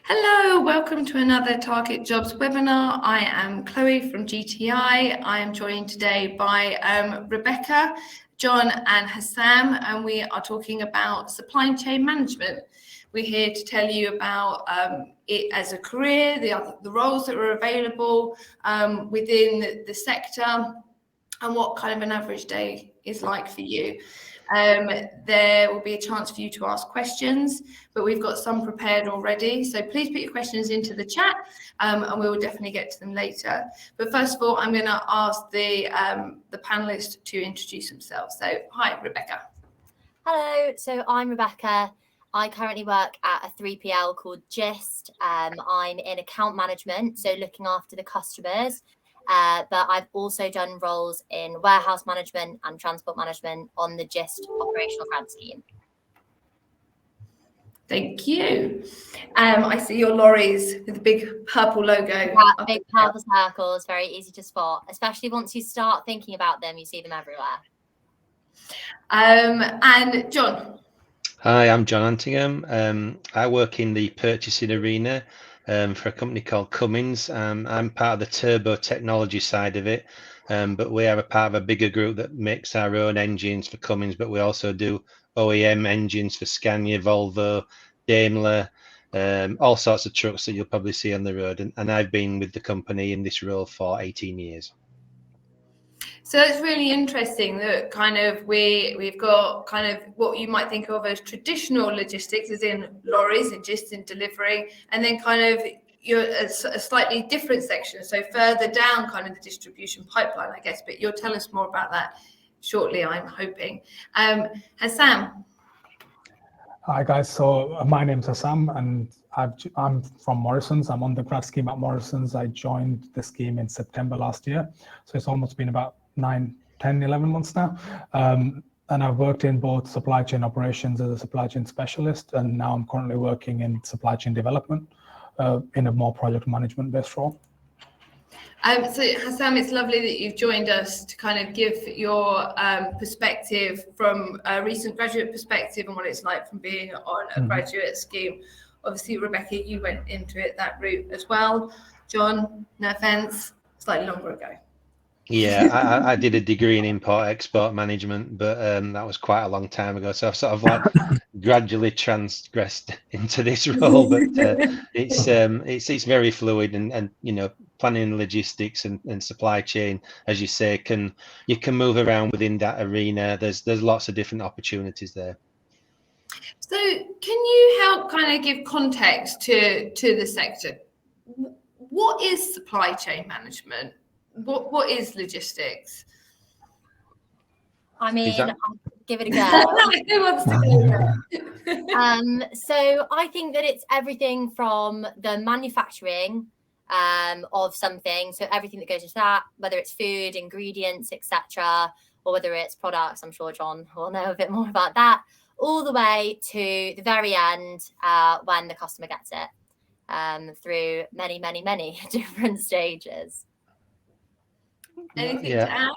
Hello, welcome to another Target Jobs webinar. I am Chloe from GTI. I am joined today by Rebecca, John and Hassam, and we are talking about supply chain management. We're here to tell you about it as a career, the roles that are available within the sector, and what kind of an average day is like for you. There will be a chance for you to ask questions, but we've got some prepared already. So please put your questions into the chat and we will definitely get to them later. But first of all, I'm going to ask the panelists to introduce themselves. So hi, Rebecca. Hello, so I'm Rebecca. I currently work at a 3PL called Gist. I'm in account management, so looking after the customers. But I've also done roles in warehouse management and transport management on the Gist operational grad scheme. Thank you. I see your lorries with the big purple logo. Yeah, big purple circles, very easy to spot, especially once you start thinking about them, you see them everywhere. And John. Hi, I'm John Antingham. I work in the purchasing arena for a company called Cummins. I'm part of the turbo technology side of it, but we are a part of a bigger group that makes our own engines for Cummins, but we also do OEM engines for Scania, Volvo, Daimler, all sorts of trucks that you'll probably see on the road. And I've been with the company in this role for 18 years. So it's really interesting that kind of we've got kind of what you might think of as traditional logistics, as in lorries and just in delivering, and then kind of a slightly different section. So further down kind of the distribution pipeline, I guess, but you'll tell us more about that shortly, I'm hoping. Hassam. Hi guys, so my name's Hassam and I'm from Morrison's. I'm on the grad scheme at Morrison's. I joined the scheme in September last year. So it's almost been about 9, 10, 11 months now. And I've worked in both supply chain operations as a supply chain specialist, and now I'm currently working in supply chain development in a more project management based role. So Hassam, it's lovely that you've joined us to kind of give your perspective from a recent graduate perspective and what it's like from being on a graduate scheme. Obviously, Rebecca, you went into that route as well. John, no offence, slightly longer ago. Yeah, I did a degree in import-export management, but that was quite a long time ago. So I've sort of like gradually transgressed into this role. But it's very fluid, and you know, planning and logistics and supply chain, as you say, you can move around within that arena. There's lots of different opportunities there. So can you help kind of give context to the sector? What is supply chain management? What is logistics? I mean, I'll give it a go. Who wants to go? So I think that it's everything from the manufacturing of something, so everything that goes into that, whether it's food, ingredients, etc., or whether it's products. I'm sure John will know a bit more about that, all the way to the very end when the customer gets it, through many, many, many different stages. Anything to add?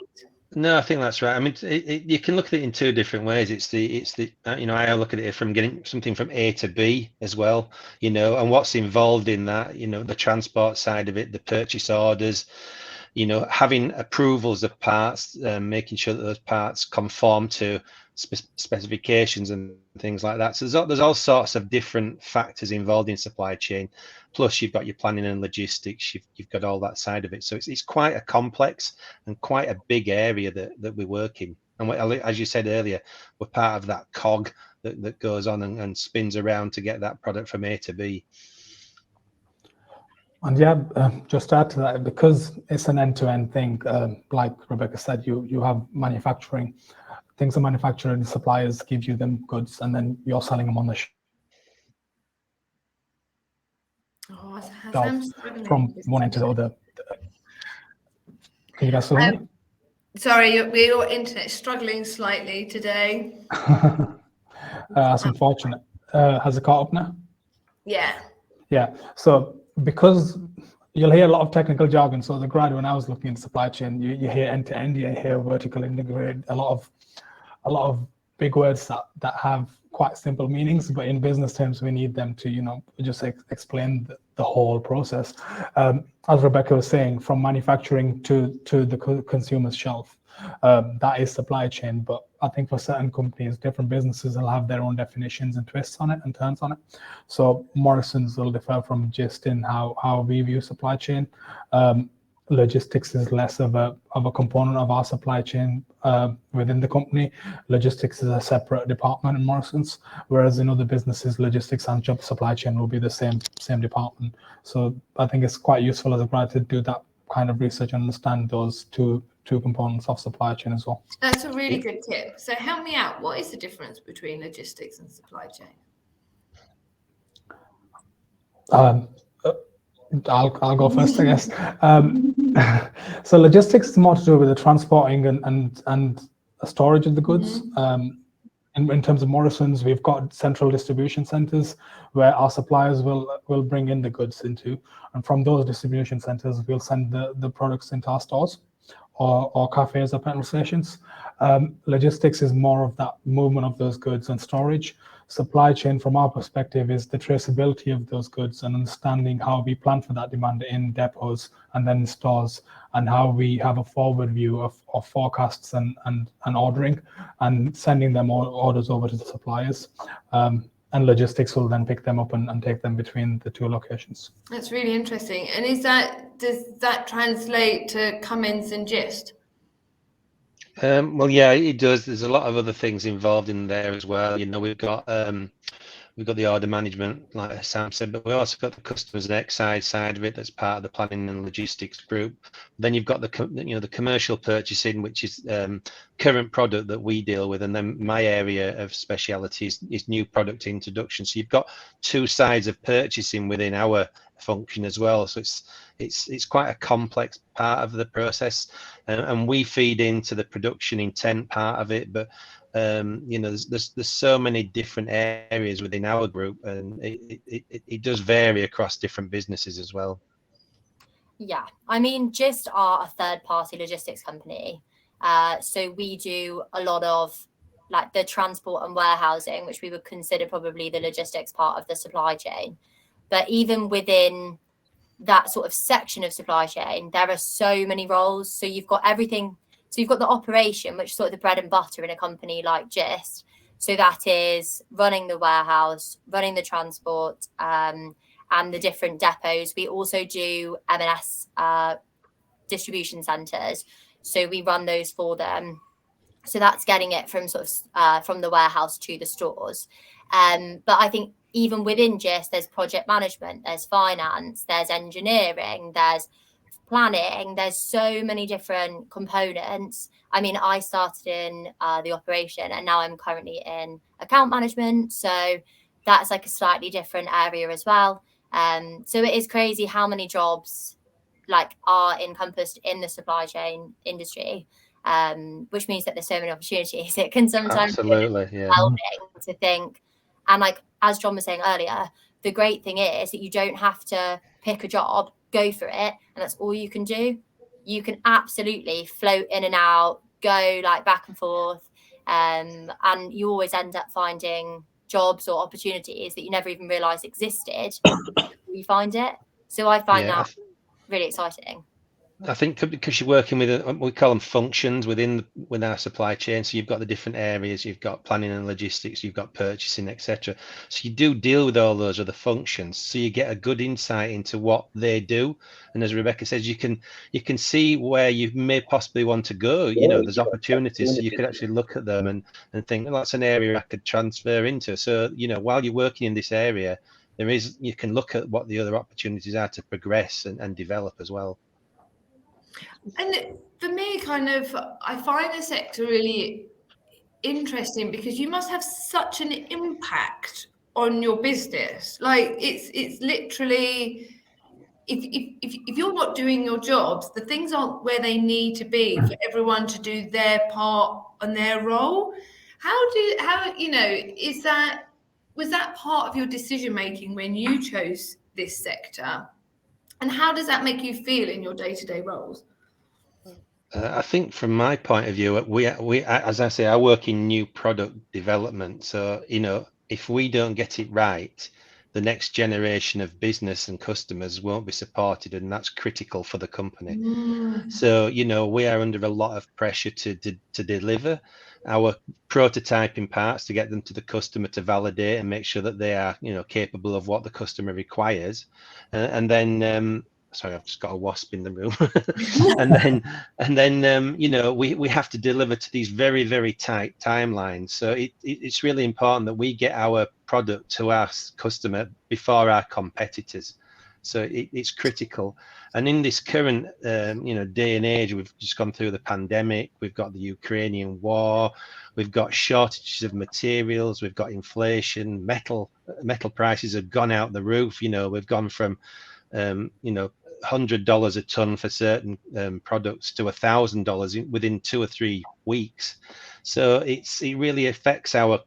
No, I think that's right. I mean, you can look at it in two different ways. It's the you know, I look at it from getting something from A to B as well, you know, and what's involved in that, you know, the transport side of it, the purchase orders, you know, having approvals of parts, making sure that those parts conform to specifications and things like that. So there's all sorts of different factors involved in supply chain. Plus, you've got your planning and logistics. You've got all that side of it. So it's quite a complex and quite a big area that we work in. And as you said earlier, we're part of that cog that goes on and spins around to get that product from A to B. And yeah, just to add to that, because it's an end-to-end thing, like Rebecca said, you have manufacturing. Things are manufactured and suppliers give you them goods, and then you're selling them on the shelf from one end to the other. Can you guys still hear me? Sorry, your internet is struggling slightly today. That's unfortunate. Has it caught up now? Yeah. Yeah. So because you'll hear a lot of technical jargon. So as a grad, when I was looking at supply chain, you hear end to end, you hear vertical integrated, a lot of big words that have quite simple meanings, but in business terms, we need them to, just explain the whole process. As Rebecca was saying, from manufacturing to the consumer's shelf, that is supply chain. But I think for certain companies, different businesses will have their own definitions and twists on it and turns on it. So Morrison's will differ from Gist in how we view supply chain. Logistics is less of a component of our supply chain within the company. Logistics is a separate department in Morrison's, whereas in other businesses, logistics and supply chain will be the same department. So I think it's quite useful as a grad to do that kind of research and understand those two components of supply chain as well. That's a really good tip. So help me out. What is the difference between logistics and supply chain? I'll go first, I guess. So logistics is more to do with the transporting and storage of the goods. In terms of Morrison's, we've got central distribution centers where our suppliers will bring in the goods into, and from those distribution centers, we'll send the products into our stores or cafes or petrol stations. Logistics is more of that movement of those goods and storage. Supply chain, from our perspective, is the traceability of those goods and understanding how we plan for that demand in depots and then in stores, and how we have a forward view of forecasts and ordering and sending them orders over to the suppliers. And logistics will then pick them up and take them between the two locations. That's really interesting. And does that translate to Cummins and Gist? Well, yeah, it does. There's a lot of other things involved in there as well. We've got the order management, like Sam said, but we also got the customers and excise side of it. That's part of the planning and logistics group. Then you've got the commercial purchasing, which is current product that we deal with, and then my area of speciality is new product introduction. So you've got two sides of purchasing within our function as well. So it's quite a complex part of the process, and we feed into the production intent part of it. But there's so many different areas within our group, and it does vary across different businesses as well. Yeah, I mean, Gist are a third-party logistics company, so we do a lot of like the transport and warehousing, which we would consider probably the logistics part of the supply chain. But even within that sort of section of supply chain, there are so many roles. So you've got everything. So you've got the operation, which is sort of the bread and butter in a company like Gist. So that is running the warehouse, running the transport, and the different depots. We also do M&S distribution centres. So we run those for them. So that's getting it from from the warehouse to the stores. But I think even within Gist, there's project management, there's finance, there's engineering, there's planning. There's so many different components. I mean, I started in the operation, and now I'm currently in account management. So that's like a slightly different area as well. So it is crazy how many jobs are encompassed in the supply chain industry, which means that there's so many opportunities. It can sometimes be overwhelming to think. And as John was saying earlier, the great thing is that you don't have to pick a job, go for it, and that's all you can do. You can absolutely float in and out, go back and forth, and you always end up finding jobs or opportunities that you never even realised existed. You find it. So I find that really exciting. I think because you're working with we call them functions within our supply chain. So you've got the different areas, you've got planning and logistics, you've got purchasing, etc. So you do deal with all those other functions. So you get a good insight into what they do. And as Rebecca says, you can see where you may possibly want to go. There's opportunities, so you could actually look at them and think, well, that's an area I could transfer into. So while you're working in this area, you can look at what the other opportunities are to progress and develop as well. And for me, I find the sector really interesting because you must have such an impact on your business. It's literally, if you're not doing your jobs, the things aren't where they need to be for everyone to do their part and their role. Was that part of your decision making when you chose this sector? And how does that make you feel in your day-to-day roles? I think from my point of view, we as I say, I work in new product development. So, if we don't get it right, the next generation of business and customers won't be supported, and that's critical for the company. So, we are under a lot of pressure to deliver our prototyping parts, to get them to the customer to validate and make sure that they are, capable of what the customer requires. And then, sorry, I've just got a wasp in the room. and then, we have to deliver to these very, very tight timelines. So it's really important that we get our product to our customer before our competitors. So it's critical. And in this current, day and age, we've just gone through the pandemic. We've got the Ukrainian war. We've got shortages of materials. We've got inflation. Metal prices have gone out the roof. We've gone from, $100 a ton for certain products to $1,000 within 2 or 3 weeks. So it really affects our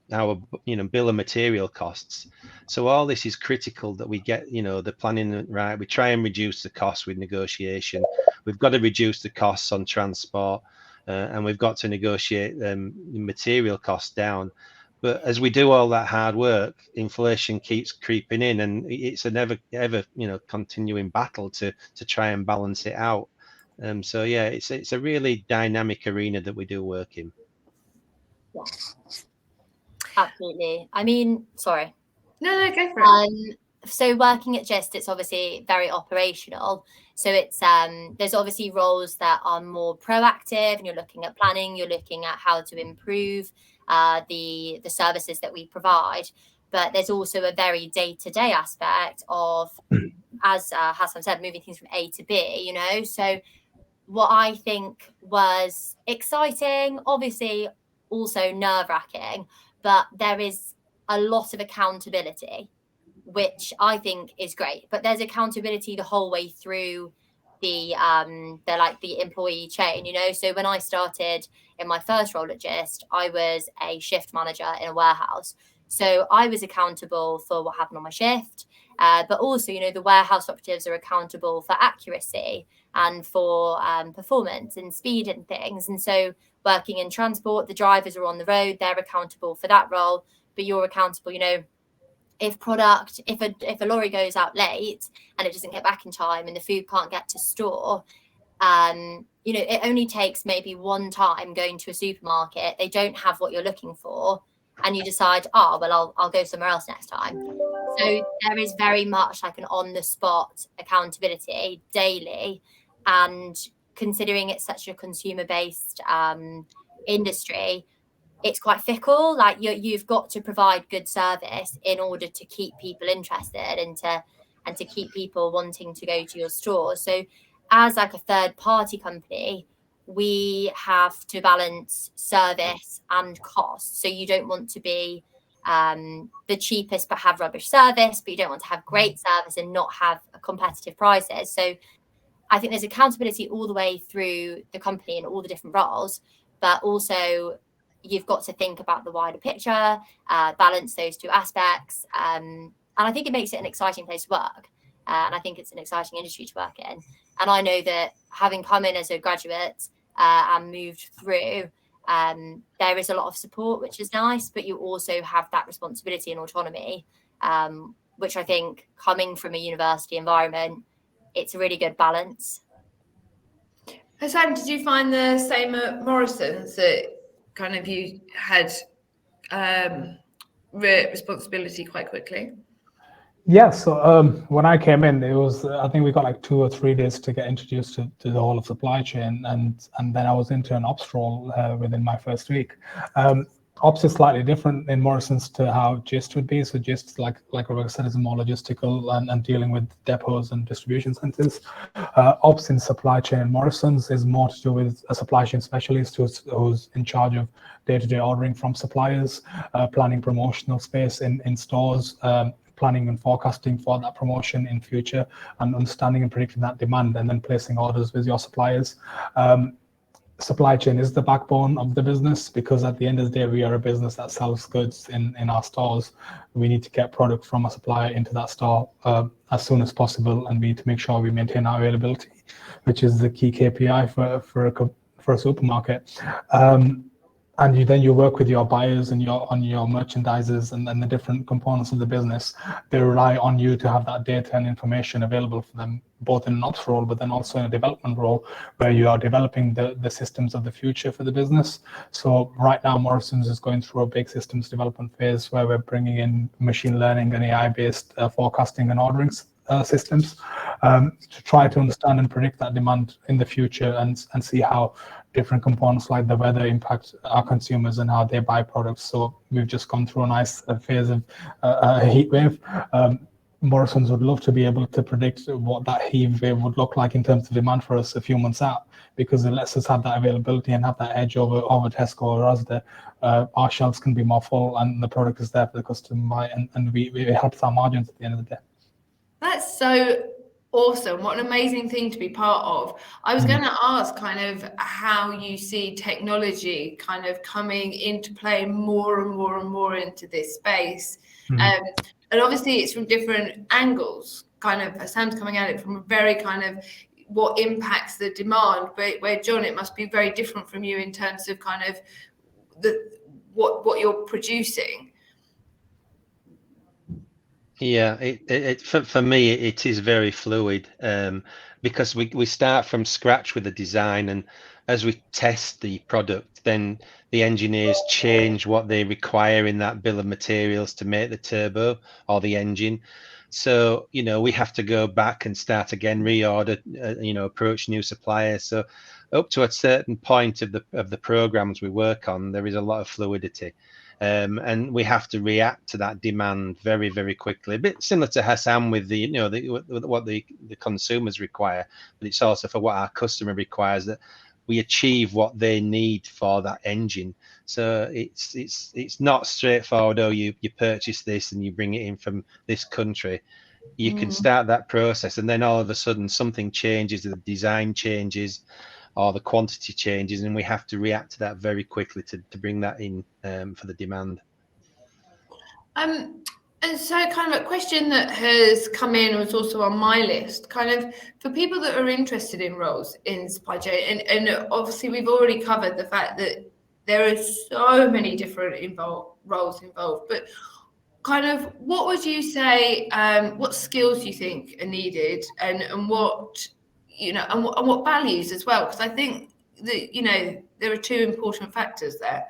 bill of material costs. So all this is critical, that we get the planning right. We try and reduce the costs with negotiation. We've got to reduce the costs on transport, and we've got to negotiate material costs down. But as we do all that hard work, inflation keeps creeping in, and it's a never ever continuing battle to try and balance it out. So yeah, it's a really dynamic arena that we do work in. Yeah, absolutely. I mean, sorry. No, go for it. So working at Gist, it's obviously very operational. So it's there's obviously roles that are more proactive, and you're looking at planning, you're looking at how to improve the services that we provide. But there's also a very day-to-day aspect of, as Hassan said, moving things from A to B. So what I think was exciting, obviously also nerve-wracking, but there is a lot of accountability, which I think is great. But there's accountability the whole way through the employee chain. So when I started in my first role at Gist, I was a shift manager in a warehouse. So I was accountable for what happened on my shift, but also the warehouse operatives are accountable for accuracy and for performance and speed and things. And so working in transport, the drivers are on the road, they're accountable for that role, but you're accountable if a lorry goes out late and it doesn't get back in time and the food can't get to store, it only takes maybe one time going to a supermarket, they don't have what you're looking for, and you decide, I'll go somewhere else next time. So there is very much like an on-the-spot accountability daily, and considering it's such a consumer-based industry, it's quite fickle. Like you've got to provide good service in order to keep people interested and to keep people wanting to go to your store. So as like a third party company, we have to balance service and cost. So you don't want to be the cheapest but have rubbish service, but you don't want to have great service and not have competitive prices. So I think there's accountability all the way through the company and all the different roles, but also you've got to think about the wider picture, balance those two aspects. And I think it makes it an exciting place to work. And I think it's an exciting industry to work in. And I know that having come in as a graduate and moved through, there is a lot of support, which is nice, but you also have that responsibility and autonomy, which I think coming from a university environment, it's a really good balance. Hassan, did you find the same at Morrison's, that kind of you had responsibility quite quickly? Yeah, so when I came in, it was, I think we got like 2 or 3 days to get introduced to the whole of supply chain, and then I was into an ops role within my first week. Ops is slightly different in Morrison's to how Gist would be. So Gist, like Rebecca said, is more logistical and dealing with depots and distribution centers. Ops in supply chain in Morrison's is more to do with a supply chain specialist who's in charge of day-to-day ordering from suppliers, planning promotional space in stores, planning and forecasting for that promotion in future, and understanding and predicting that demand, and then placing orders with your suppliers. Supply chain is the backbone of the business, because at the end of the day, we are a business that sells goods in our stores. We need to get product from a supplier into that store as soon as possible, and we need to make sure we maintain our availability, which is the key KPI for a supermarket. And you work with your buyers and your merchandisers and the different components of the business. They rely on you to have that data and information available for them, both in an ops role, but then also in a development role, where you are developing the systems of the future for the business. So right now, Morrisons is going through a big systems development phase where we're bringing in machine learning and AI-based forecasting and ordering systems to try to understand and predict that demand in the future and see how different components like the weather impact our consumers and how they buy products. So we've just gone through a nice phase of a heat wave. Morrisons would love to be able to predict what that heat wave would look like in terms of demand for us a few months out, because it lets us have that availability and have that edge over Tesco or Asda. Our shelves can be more full and the product is there for the customer to buy, and it helps our margins at the end of the day. That's so awesome. What an amazing thing to be part of. I was going to ask kind of how you see technology kind of coming into play more and more and more into this space. And obviously it's from different angles, kind of Sam's coming at it from a very kind of what impacts the demand, where John, it must be very different from you in terms of kind of what you're producing. Yeah, for me, it is very fluid, because we start from scratch with the design, and as we test the product, then the engineers change what they require in that bill of materials to make the turbo or the engine. So, we have to go back and start again, reorder, approach new suppliers. So up to a certain point of the programs we work on, there is a lot of fluidity. And we have to react to that demand very, very quickly. A bit similar to Hassan with what the consumers require, but it's also for what our customer requires, that we achieve what they need for that engine. So it's not straightforward. Oh, you purchase this and you bring it in from this country. You can start that process, and then all of a sudden something changes, the design changes, or the quantity changes, and we have to react to that very quickly to bring that in for the demand. And so kind of a question that has come in was also on my list, kind of for people that are interested in roles in supply chain, and obviously we've already covered the fact that there are so many different roles involved, but kind of what would you say, what skills do you think are needed, and what, and what values as well? Because I think that, there are two important factors there.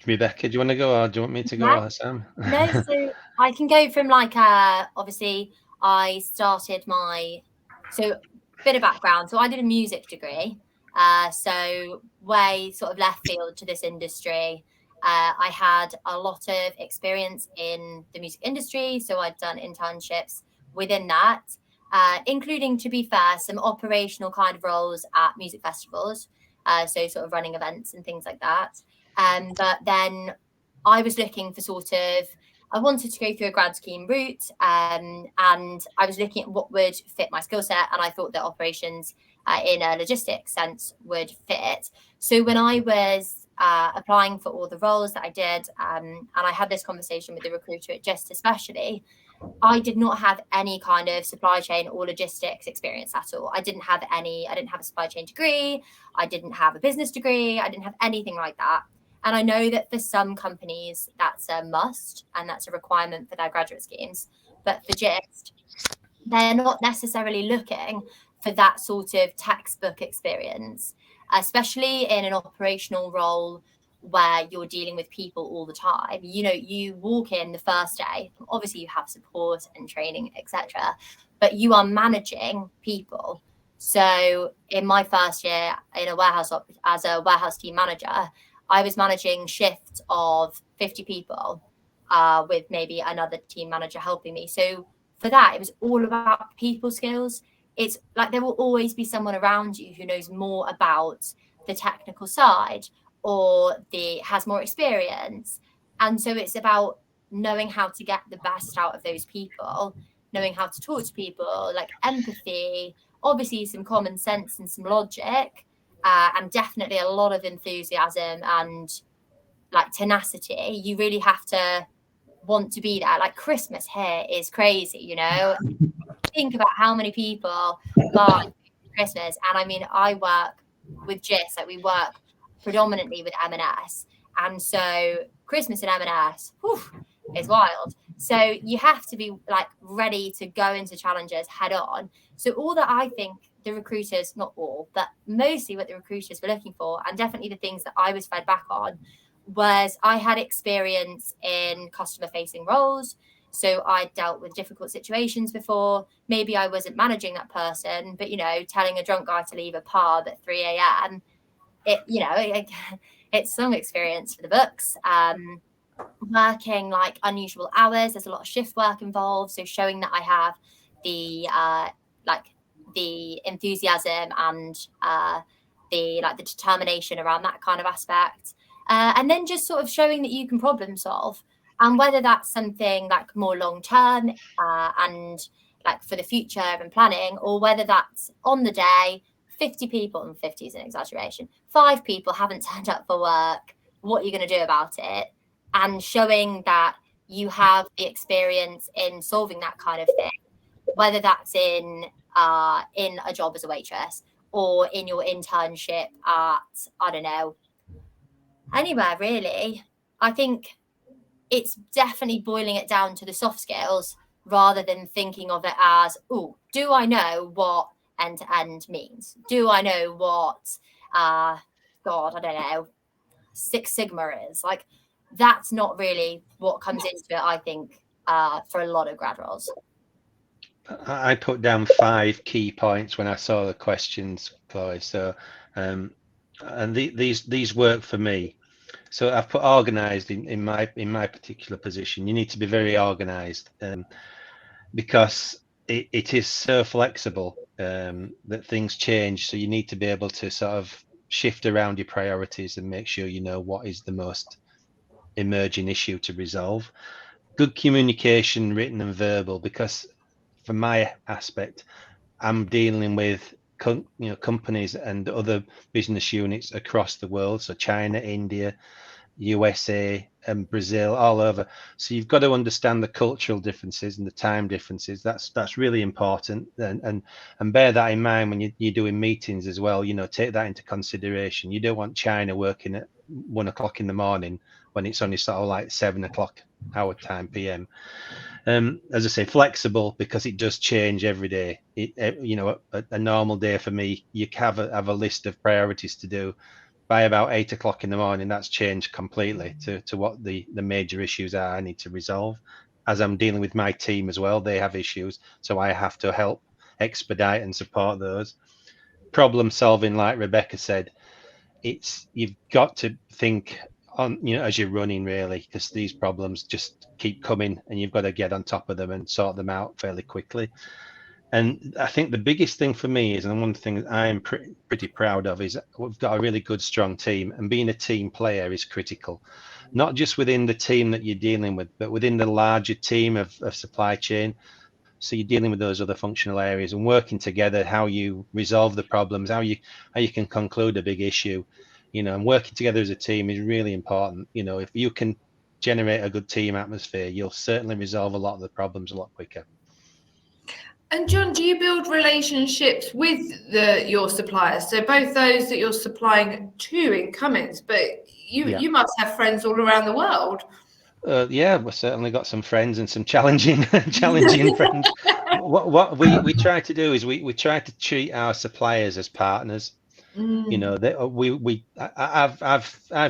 Rebecca, do you want to go, or do you want me to go, Sam? No, so I can go from obviously I started so bit of background. So I did a music degree, so way sort of left field to this industry. I had a lot of experience in the music industry, so I'd done internships within that, including, to be fair, some operational kind of roles at music festivals, so sort of running events and things like that. But then I was looking for I wanted to go through a grad scheme route, and I was looking at what would fit my skill set, and I thought that operations in a logistics sense would fit. So when I was applying for all the roles that I did, and I had this conversation with the recruiter at Just Especially, I did not have any kind of supply chain or logistics experience at all. I didn't have a supply chain degree. I didn't have a business degree. I didn't have anything like that. And I know that for some companies, that's a must and that's a requirement for their graduate schemes. But for Just, they're not necessarily looking for that sort of textbook experience, especially in an operational role where you're dealing with people all the time. You walk in the first day, obviously you have support and training, etc., but you are managing people. So in my first year in a warehouse as a warehouse team manager, I was managing shifts of 50 people with maybe another team manager helping me. So for that, it was all about people skills. It's like there will always be someone around you who knows more about the technical side or has more experience. And so it's about knowing how to get the best out of those people, knowing how to talk to people, like empathy, obviously some common sense and some logic, and definitely a lot of enthusiasm and like tenacity. You really have to want to be there. Like Christmas here is crazy, Think about how many people buy Christmas. And I mean, I work with GIS, like we work predominantly with M&S, and so Christmas in M&S is wild. So you have to be like ready to go into challenges head on. So all that I think the recruiters, not all, but mostly what the recruiters were looking for, and definitely the things that I was fed back on, was I had experience in customer facing roles. So I dealt with difficult situations before. Maybe I wasn't managing that person, but, you know, telling a drunk guy to leave a pub at 3 a.m., it's some experience for the books. Working like unusual hours, there's a lot of shift work involved. So showing that I have the enthusiasm and the determination around that kind of aspect. And then just sort of showing that you can problem solve. And whether that's something like more long term and like for the future and planning, or whether that's on the day, 50 people, and 50 is an exaggeration, 5 people haven't turned up for work, what are you going to do about it? And showing that you have the experience in solving that kind of thing, whether that's in a job as a waitress or in your internship at, I don't know, anywhere really. I think it's definitely boiling it down to the soft skills rather than thinking of it as, oh, do I know what end to end means? Do I know what, I don't know, Six Sigma is? Like, that's not really what comes into it, I think, for a lot of grad roles. I put down 5 key points when I saw the questions, Chloe. So, and these work for me. So I've put organised in my particular position. You need to be very organised, because it is so flexible that things change. So you need to be able to sort of shift around your priorities and make sure you know what is the most emerging issue to resolve. Good communication, written and verbal, because from my aspect, I'm dealing with companies and other business units across the world. So China, India, USA and Brazil, all over. So you've got to understand the cultural differences and the time differences. That's really important, and bear that in mind when you're doing meetings as well. You know, take that into consideration. You don't want China working at 1 o'clock in the morning when it's only sort of like 7 o'clock our time PM. As I say, flexible, because it does change every day. A normal day for me, you have a list of priorities to do. By about 8 o'clock in the morning, that's changed completely to what the major issues are I need to resolve. As I'm dealing with my team as well, they have issues, so I have to help expedite and support those. Problem solving, like Rebecca said, you've got to think on, as you're running, really, because these problems just keep coming and you've got to get on top of them and sort them out fairly quickly. And I think the biggest thing for me is, and one thing I'm pretty proud of, is we've got a really good, strong team, and being a team player is critical, not just within the team that you're dealing with, but within the larger team of supply chain. So you're dealing with those other functional areas and working together, how you resolve the problems, how you can conclude a big issue, and working together as a team is really important. If you can generate a good team atmosphere, you'll certainly resolve a lot of the problems a lot quicker. And John, do you build relationships with your suppliers? So both those that you're supplying to in Cummins, but you must have friends all around the world. Yeah, we've certainly got some friends and some challenging friends. What we try to do is we try to treat our suppliers as partners. I've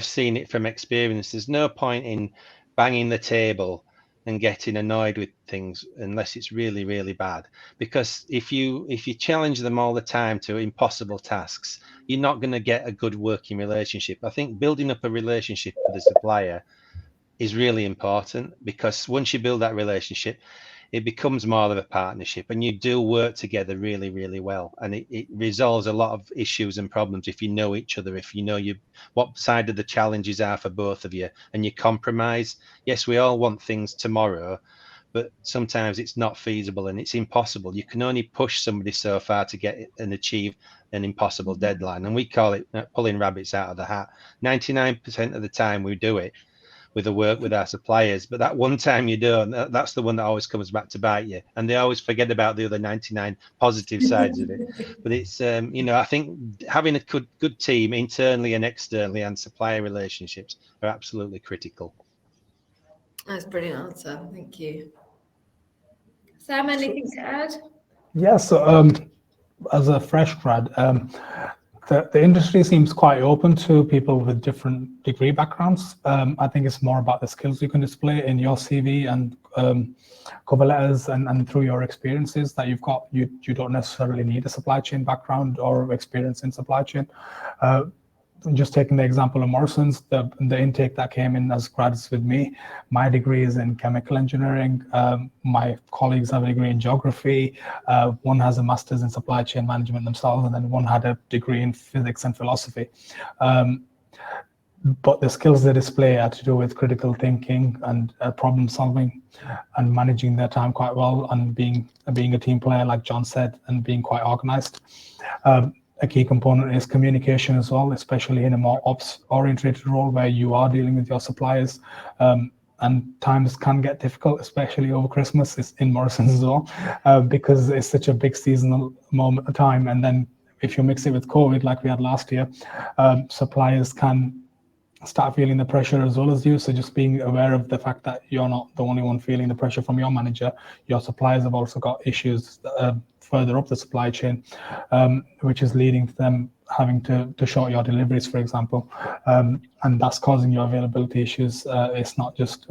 seen it from experience. There's no point in banging the table and getting annoyed with things unless it's really, really bad. Because if you challenge them all the time to impossible tasks, you're not going to get a good working relationship. I think building up a relationship with a supplier is really important, because once you build that relationship, it becomes more of a partnership, and you do work together really, really well. And it resolves a lot of issues and problems if you know each other, if you know what side of the challenges are for both of you, and you compromise. Yes, we all want things tomorrow, but sometimes it's not feasible and it's impossible. You can only push somebody so far to get and achieve an impossible deadline. And we call it pulling rabbits out of the hat. 99% of the time we do it. with the work with our suppliers. But that one time you don't, that's the one that always comes back to bite you, and they always forget about the other 99 positive sides of it. But it's I think having a good team internally and externally and supplier relationships are absolutely critical. That's a brilliant answer. Thank you. Sam, anything to add? Yeah, so as a fresh grad, the industry seems quite open to people with different degree backgrounds. I think it's more about the skills you can display in your CV and cover letters and through your experiences that you've got. You don't necessarily need a supply chain background or experience in supply chain. Just taking the example of Morrison's, the intake that came in as grads with me, my degree is in chemical engineering. My colleagues have a degree in geography. One has a master's in supply chain management themselves, and then one had a degree in physics and philosophy. But the skills they display are to do with critical thinking and problem solving and managing their time quite well, and being a team player, like John said, and being quite organized. A key component is communication as well, especially in a more ops-oriented role where you are dealing with your suppliers. And times can get difficult, especially over Christmas. It's in Morrison's as well, because it's such a big seasonal moment of time. And then if you mix it with COVID, like we had last year, suppliers can start feeling the pressure as well as you. So just being aware of the fact that you're not the only one feeling the pressure from your manager. Your suppliers have also got issues further up the supply chain, which is leading to them having to short your deliveries, for example, and that's causing your availability issues. It's not just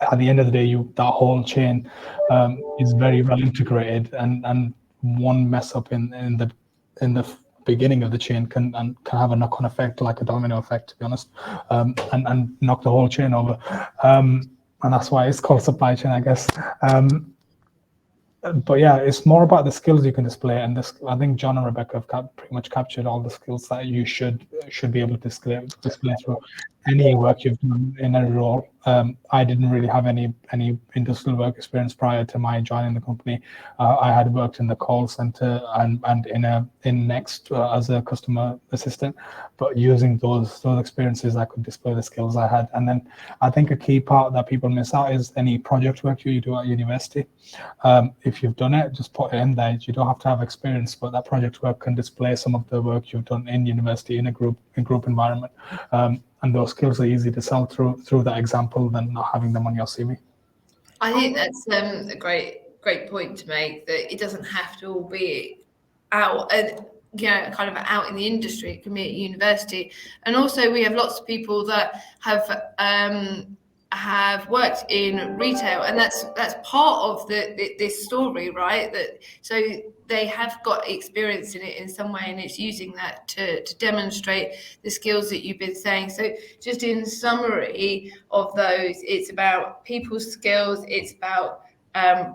at the end of the day, that whole chain is very well integrated, and one mess up in the beginning of the chain can have a knock-on effect, like a domino effect, to be honest, and knock the whole chain over. And that's why it's called supply chain, I guess. But yeah, it's more about the skills you can display, and this, I think John and Rebecca have pretty much captured all the skills that you should be able to display through any work you've done in a role. I didn't really have any industrial work experience prior to my joining the company. I had worked in the call center and in Next as a customer assistant, but using those experiences, I could display the skills I had. And then I think a key part that people miss out is any project work you do at university. If you've done it, just put it in there. You don't have to have experience, but that project work can display some of the work you've done in university in a group environment. And those skills are easy to sell through that example than not having them on your CV. I think that's a great point to make, that it doesn't have to all be out, kind of out in the industry. It can be at university. And also we have lots of people that have worked in retail, and that's part of this story, right? That so they have got experience in it in some way, and it's using that to demonstrate the skills that you've been saying. So just in summary of those, it's about people's skills, it's about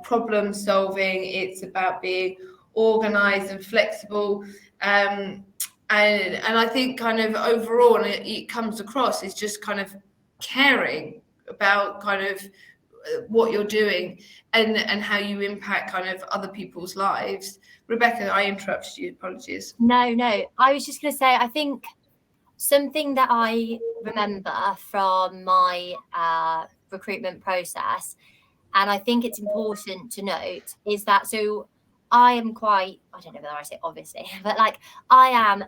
problem solving, it's about being organized and flexible, and I think kind of overall, and it comes across, is just kind of caring about kind of what you're doing and how you impact kind of other people's lives. Rebecca, I interrupted you, apologies. No, I was just going to say, I think something that I remember from my recruitment process, and I think it's important to note, is that, so I am quite, I don't know whether I say obviously, but like I am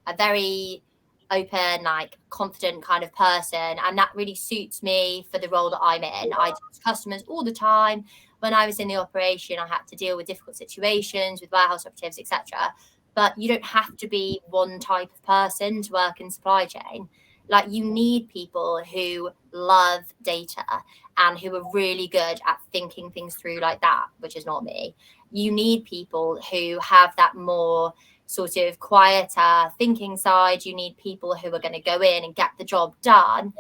a very open, like confident kind of person, and that really suits me for the role that I'm in. I deal with customers all the time. When I was in the operation, I had to deal with difficult situations with warehouse operatives, etc. But you don't have to be one type of person to work in supply chain. Like, you need people who love data and who are really good at thinking things through like that, which is not me. You need people who have that more sort of quieter thinking side. You need people who are going to go in and get the job done.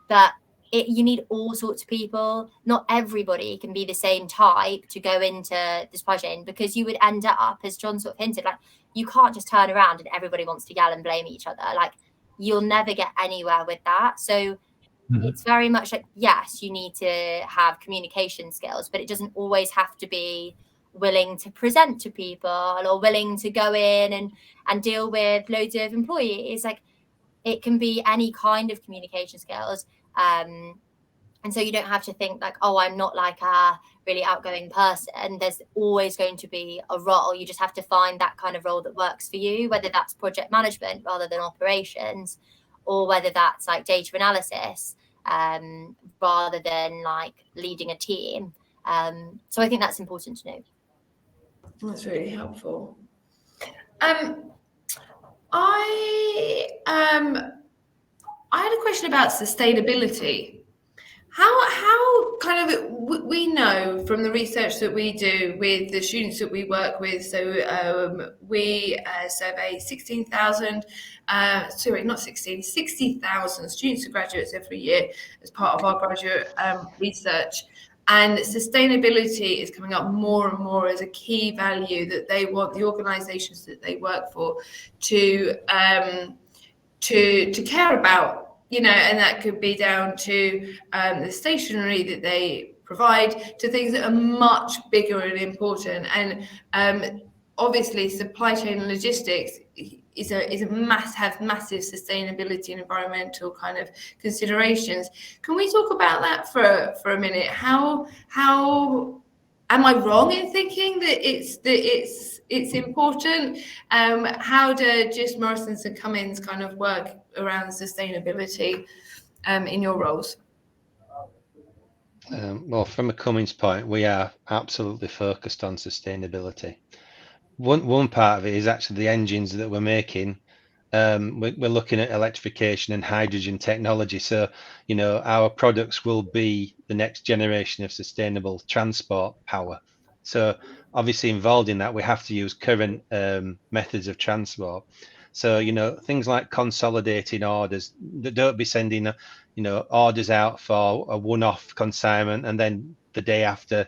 But you need all sorts of people. Not everybody can be the same type to go into the supply chain, because you would end up, as John sort of hinted, like, you can't just turn around and everybody wants to yell and blame each other. Like, you'll never get anywhere with that. So it's very much like, yes, you need to have communication skills, but it doesn't always have to be willing to present to people or willing to go in and deal with loads of employees. Like, it can be any kind of communication skills. And so you don't have to think like, oh, I'm not like a really outgoing person. There's always going to be a role. You just have to find that kind of role that works for you, whether that's project management rather than operations, or whether that's like data analysis rather than like leading a team. So I think that's important to know. That's really helpful. I had a question about sustainability. How kind of we know from the research that we do with the students that we work with. So we survey 60,000 students and graduates every year as part of our graduate research. And sustainability is coming up more and more as a key value that they want the organisations that they work for to care about. You know, and that could be down to the stationery that they provide, to things that are much bigger and important. And obviously, supply chain and logistics have massive sustainability and environmental kind of considerations. Can we talk about that for a minute? How am I wrong in thinking that it's important? How do just Morrisons and Cummins kind of work around sustainability in your roles? Well, from a Cummins point, we are absolutely focused on sustainability. One part of it is actually the engines that we're making. We're looking at electrification and hydrogen technology. So, you know, our products will be the next generation of sustainable transport power. So obviously involved in that, we have to use current methods of transport. So, you know, things like consolidating orders, don't be sending, you know, orders out for a one-off consignment and then the day after,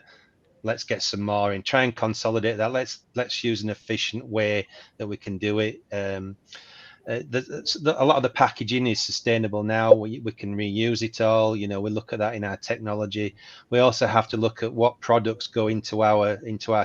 let's get some more in. Try and consolidate that. Let's use an efficient way that we can do it. A lot of the packaging is sustainable now. We can reuse it all. You know, we look at that in our technology. We also have to look at what products go into our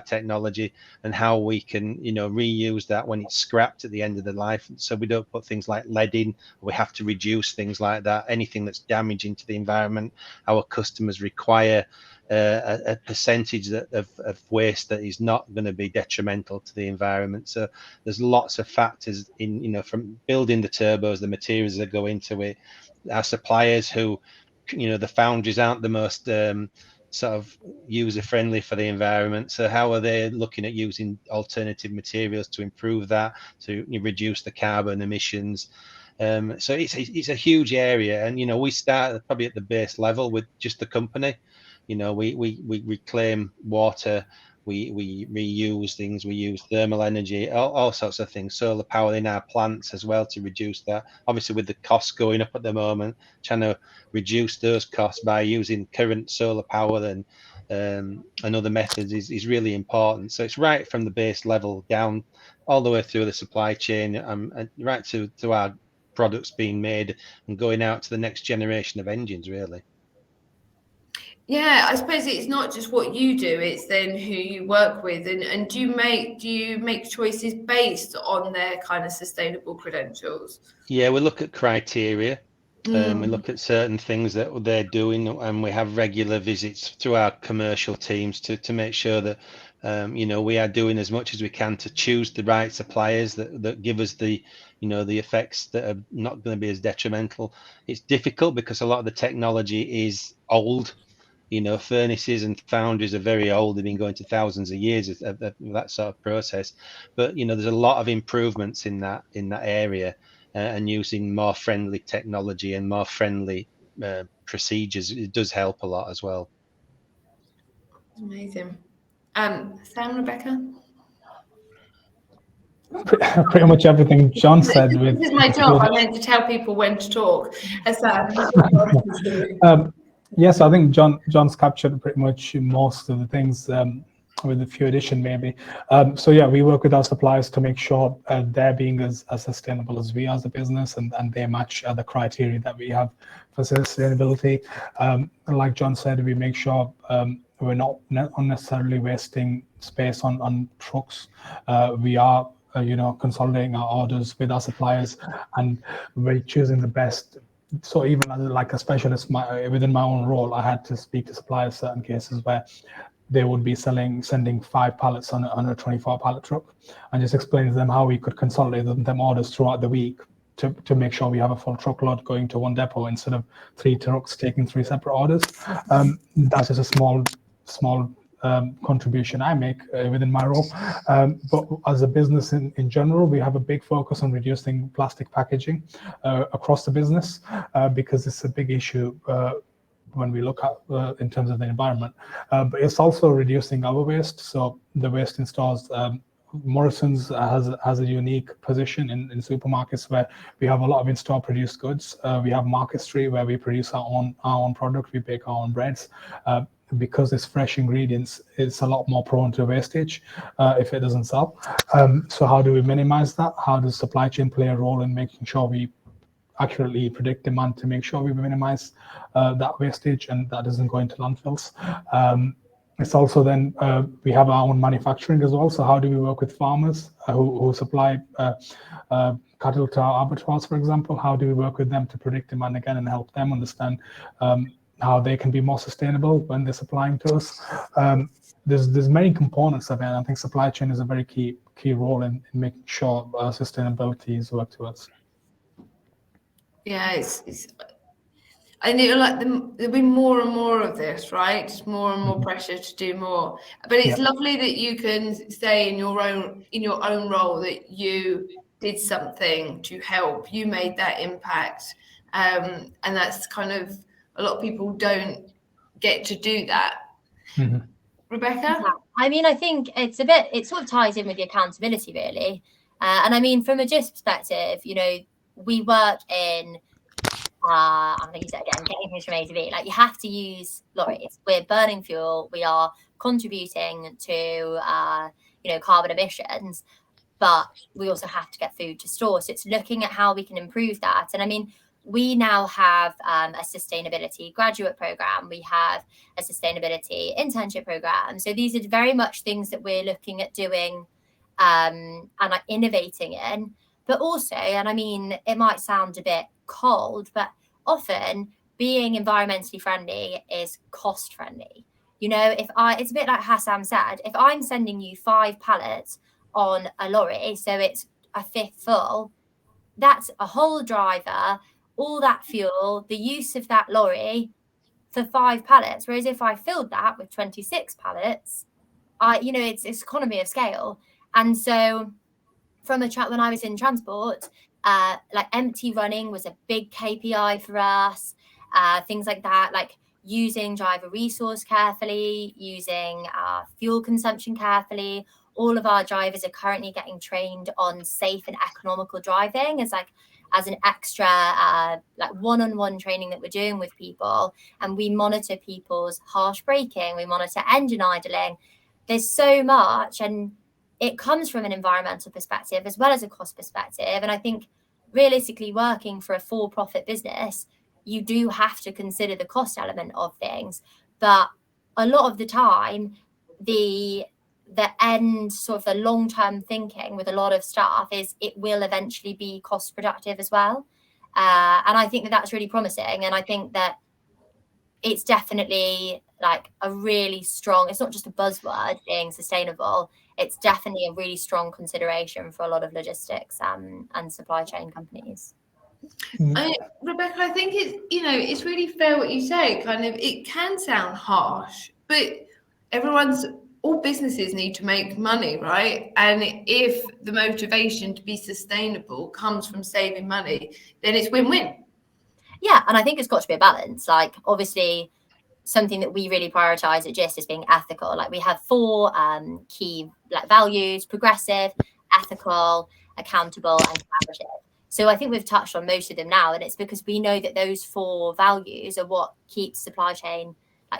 technology and how we can, you know, reuse that when it's scrapped at the end of the life. So we don't put things like lead in. We have to reduce things like that. Anything that's damaging to the environment, our customers require a percentage of waste that is not going to be detrimental to the environment. So there's lots of factors in, you know, from building the turbos, the materials that go into it, our suppliers who, you know, the foundries aren't the most sort of user friendly for the environment. So how are they looking at using alternative materials to improve that, to reduce the carbon emissions? So it's a huge area, and you know, we start probably at the base level with just the company. You know, we reclaim water, we reuse things, we use thermal energy, all sorts of things, solar power in our plants as well to reduce that. Obviously, with the costs going up at the moment, trying to reduce those costs by using current solar power and other methods is really important. So it's right from the base level down all the way through the supply chain, and right to our products being made and going out to the next generation of engines, really. Yeah, I suppose it's not just what you do, it's then who you work with. And do you make choices based on their kind of sustainable credentials? Yeah, we look at criteria. We look at certain things that they're doing, and we have regular visits through our commercial teams to make sure that you know, we are doing as much as we can to choose the right suppliers that give us the, you know, the effects that are not going to be as detrimental. It's difficult because a lot of the technology is old. You know, furnaces and foundries are very old. They've been going to thousands of years of that sort of process. But you know, there's a lot of improvements in that area, and using more friendly technology and more friendly procedures, it does help a lot as well. Amazing. Sam, Rebecca? Pretty much everything John said. This is my job. I meant to tell people when to talk. Yes, I think John's captured pretty much most of the things, with a few addition maybe. So yeah, we work with our suppliers to make sure they're being as sustainable as we are as a business, and they match the criteria that we have for sustainability. Like John said, we make sure we're not unnecessarily wasting space on trucks. We are consolidating our orders with our suppliers, and we're choosing the best. So even as like a specialist, within my own role, I had to speak to suppliers certain cases where they would be sending 5 pallets on a 24 pallet truck, and just explain to them how we could consolidate them orders throughout the week to make sure we have a full truckload going to one depot instead of 3 trucks taking 3 separate orders. That's just a small contribution I make within my role. But as a business in general, we have a big focus on reducing plastic packaging across the business because it's a big issue when we look at in terms of the environment. But it's also reducing our waste. So the waste in stores, Morrison's has a unique position in supermarkets where we have a lot of in-store produced goods. We have Market Street where we produce our own product. We bake our own breads. Because it's fresh ingredients, it's a lot more prone to wastage if it doesn't sell. So how do we minimize that? How does supply chain play a role in making sure we accurately predict demand to make sure we minimize that wastage and that doesn't go into landfills? It's also then we have our own manufacturing as well. So how do we work with farmers who supply cattle to our abattoirs, for example? How do we work with them to predict demand again and help them understand how they can be more sustainable when they're supplying to us? There's many components of it, and I think supply chain is a very key role in making sure sustainability is worked towards. Yeah, it's I know like there'll be more and more of this, right? Just more and more pressure to do more. But it's lovely that you can say in your own role that you did something to help. You made that impact, and that's kind of a lot of people don't get to do that. Mm-hmm. Rebecca? Yeah. I mean, I think it sort of ties in with the accountability, really. And I mean, from a GIST perspective, we work in, I'm going to use it again, getting things from A to B. Like, you have to use lorries. We're burning fuel. We are contributing to, carbon emissions, but we also have to get food to store. So it's looking at how we can improve that. And I mean, we now have a sustainability graduate program. We have a sustainability internship program. So these are very much things that we're looking at doing and like innovating in. But also, and I mean, it might sound a bit cold, but often being environmentally friendly is cost friendly. It's a bit like Hassam said, if I'm sending you 5 pallets on a lorry, so it's a 5th full, that's a whole driver, all that fuel, the use of that lorry for 5 pallets. Whereas if I filled that with 26 pallets, it's economy of scale. And so from when I was in transport, like empty running was a big KPI for us, things like that, like using driver resource carefully, using fuel consumption carefully. All of our drivers are currently getting trained on safe and economical driving as an extra like one-on-one training that we're doing with people. And we monitor people's harsh braking, we monitor engine idling. There's so much, and it comes from an environmental perspective as well as a cost perspective. And I think realistically, working for a for-profit business, you do have to consider the cost element of things. But a lot of the time, the end, sort of the long-term thinking with a lot of staff is it will eventually be cost productive as well. And I think that that's really promising. And I think that it's definitely like a really strong, it's not just a buzzword being sustainable, it's definitely a really strong consideration for a lot of logistics and supply chain companies. Rebecca, I think it's really fair what you say. Kind of, it can sound harsh, but all businesses need to make money, right? And if the motivation to be sustainable comes from saving money, then it's win-win. Yeah, and I think it's got to be a balance. Like, obviously, something that we really prioritize at GIST is being ethical. Like, we have 4 key values: progressive, ethical, accountable, and collaborative. So I think we've touched on most of them now, and it's because we know that those 4 values are what keeps supply chain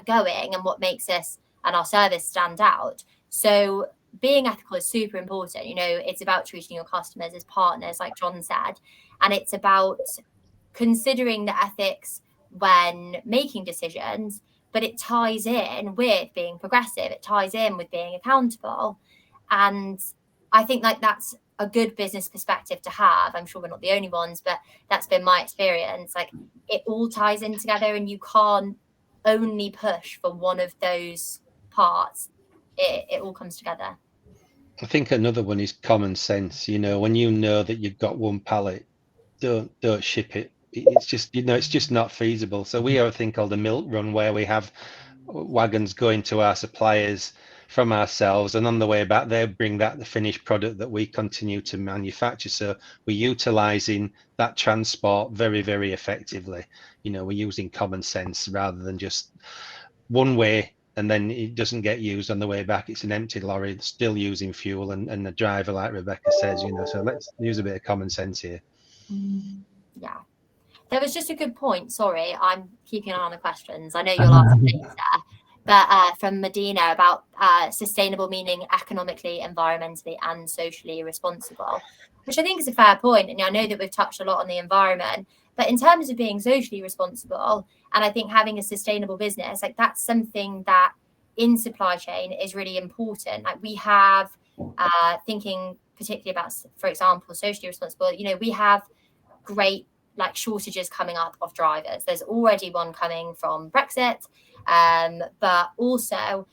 going and what makes us and our service stand out. So being ethical is super important. It's about treating your customers as partners, like John said, and it's about considering the ethics when making decisions, but it ties in with being progressive. It ties in with being accountable. And I think that's a good business perspective to have. I'm sure we're not the only ones, but that's been my experience. Like, it all ties in together, and you can't only push for one of those parts. It all comes together. I think another one is common sense. When you know that you've got one pallet, don't ship it. It's just, it's just not feasible. So we have a thing called a milk run, where we have wagons going to our suppliers from ourselves, and on the way back they bring back the finished product that we continue to manufacture. So we're utilizing that transport very, very effectively. We're using common sense rather than just one way, and then it doesn't get used on the way back. It's an empty lorry still using fuel, and the driver, like Rebecca says, so let's use a bit of common sense here. Yeah, there was just a good point. Sorry, I'm keeping an eye on the questions. I know you'll ask later, but from Medina about sustainable meaning economically, environmentally, and socially responsible, which I think is a fair point. And I know that we've touched a lot on the environment, but in terms of being socially responsible, and I think having a sustainable business, like, that's something that in supply chain is really important. Like, we have thinking particularly about, for example, socially responsible, we have great shortages coming up of drivers. There's already one coming from Brexit, but also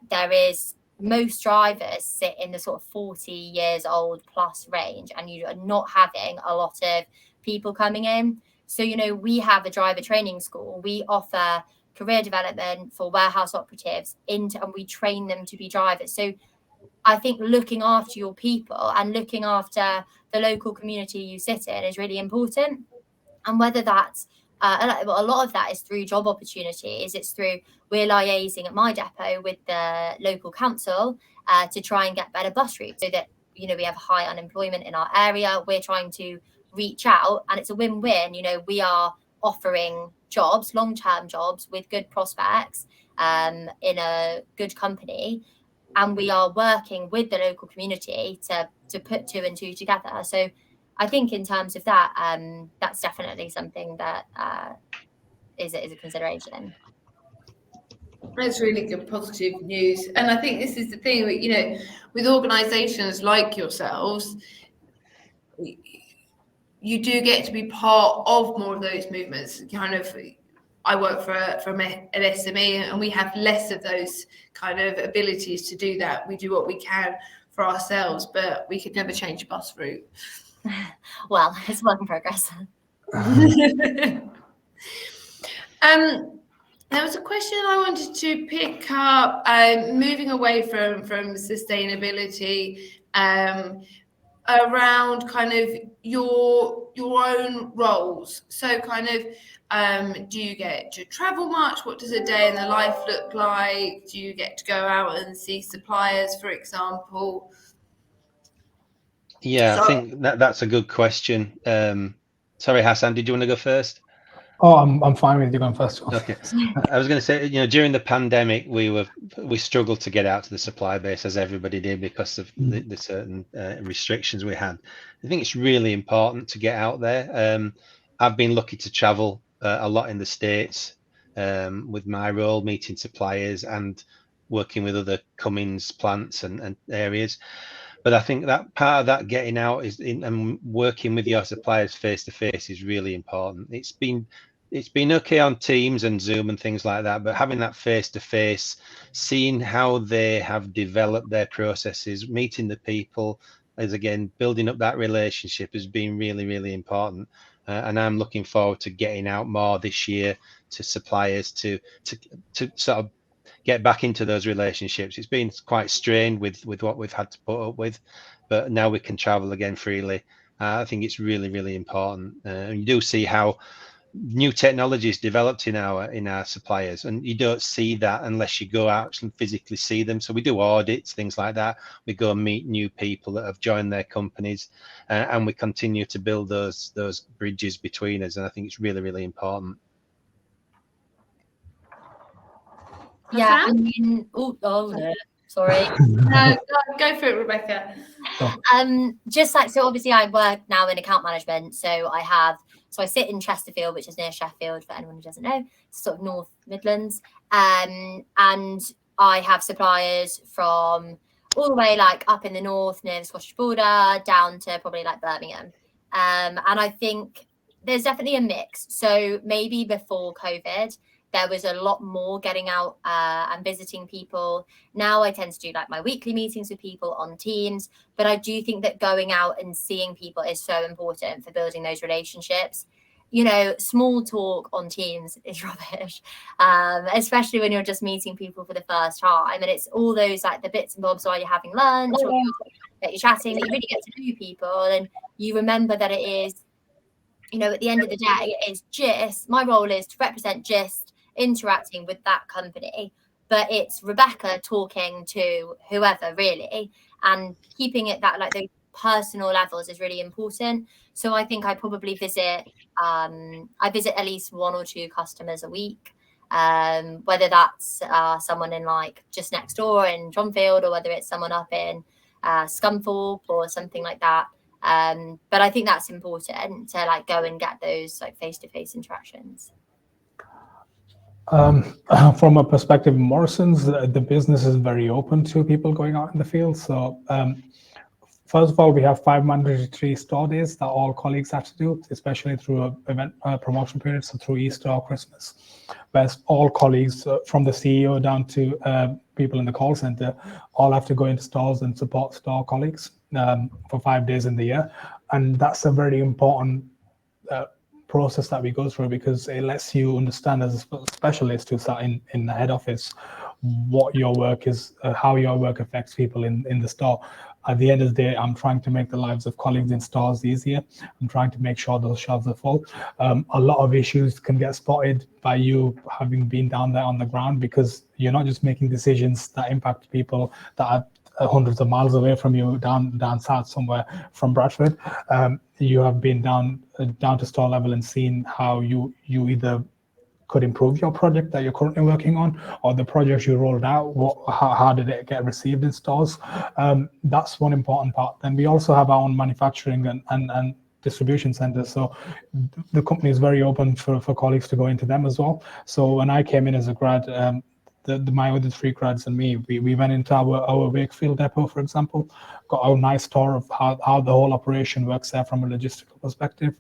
there is, most drivers sit in the sort of 40 years old plus range, and you are not having a lot of people coming in. So we have a driver training school. We offer career development for warehouse operatives and we train them to be drivers. So I think looking after your people and looking after the local community you sit in is really important. And whether that's a lot of that is through job opportunities. It's through, we're liaising at my depot with the local council to try and get better bus routes, so that we have high unemployment in our area. We're trying to reach out, and it's a win-win. We are offering jobs, long-term jobs with good prospects in a good company, and we are working with the local community to put 2 and 2 together. So I think in terms of that, that's definitely something that is a consideration. That's really good, positive news. And I think this is the thing, with organisations like yourselves, you do get to be part of more of those movements. I work for an SME, and we have less of those kind of abilities to do that. We do what we can for ourselves, but we could never change a bus route. Well, it's a work in progress. There was a question I wanted to pick up, moving away from sustainability, around kind of your own roles. So kind of, do you get to travel much? What does a day in the life look like? Do you get to go out and see suppliers, for example? Yeah, I think that's a good question. Sorry, Hassan, did you want to go first? Oh, I'm fine with you going first. Okay. I was going to say, during the pandemic, we struggled to get out to the supply base, as everybody did, because of the certain restrictions we had. I think it's really important to get out there. I've been lucky to travel a lot in the States with my role, meeting suppliers and working with other Cummins plants and areas. But I think that part of that getting out and working with your suppliers face to face is really important. It's been okay on Teams and Zoom and things like that, but having that face to face, seeing how they have developed their processes, meeting the people, as again building up that relationship has been really, really important. And I'm looking forward to getting out more this year to suppliers to sort of get back into those relationships. It's been quite strained with what we've had to put up with, but now we can travel again freely. I think it's really, really important. You do see how new technologies developed in our suppliers, and you don't see that unless you go out and physically see them. So we do audits, things like that. We go and meet new people that have joined their companies, and we continue to build those bridges between us. And I think it's really, really important. Yeah, I mean, no, sorry. No, go for it, Rebecca. Just like, so obviously I work now in account management, so I sit in Chesterfield, which is near Sheffield, for anyone who doesn't know, sort of North Midlands, and I have suppliers from all the way like up in the north near the Scottish border down to probably like Birmingham. And I think there's definitely a mix. So maybe before COVID, there was a lot more getting out and visiting people. Now I tend to do like my weekly meetings with people on Teams, but I do think that going out and seeing people is so important for building those relationships. You know, small talk on Teams is rubbish, especially when you're just meeting people for the first time. And it's all those like the bits and bobs while you're having lunch or you're chatting, that you really get to know people. And you remember that it is, you know, at the end of the day, it is just, my role is to represent just interacting with that company, but it's Rebecca talking to whoever really, and keeping it that like those personal levels is really important. So I think I probably visit at least 1 or 2 customers a week, whether that's someone in like just next door in Dronfield, or whether it's someone up in Scunthorpe or something like that. But I think that's important to like go and get those like face-to-face interactions. From a perspective of Morrison's, the business is very open to people going out in the field. So first of all, we have 5 mandatory store days that all colleagues have to do, especially through event promotion periods, so through Easter or Christmas, where all colleagues from the CEO down to people in the call center all have to go into stores and support store colleagues for 5 days in the year. And that's a very important process that we go through, because it lets you understand as a specialist who's sat in the head office what your work is, how your work affects people in the store. At the end of the day, I'm trying to make the lives of colleagues in stores easier. I'm trying to make sure those shelves are full. A lot of issues can get spotted by you having been down there on the ground, because you're not just making decisions that impact people that are hundreds of miles away from you down south somewhere from Bradford. You have been down to store level and seen how you either could improve your project that you're currently working on, or the projects you rolled out, how did it get received in stores? That's one important part. Then we also have our own manufacturing and distribution centers. So the company is very open for colleagues to go into them as well. So when I came in as a grad, my other 3 grads and me, we went into our Wakefield depot, for example, got a nice tour of how the whole operation works there from a logistical perspective.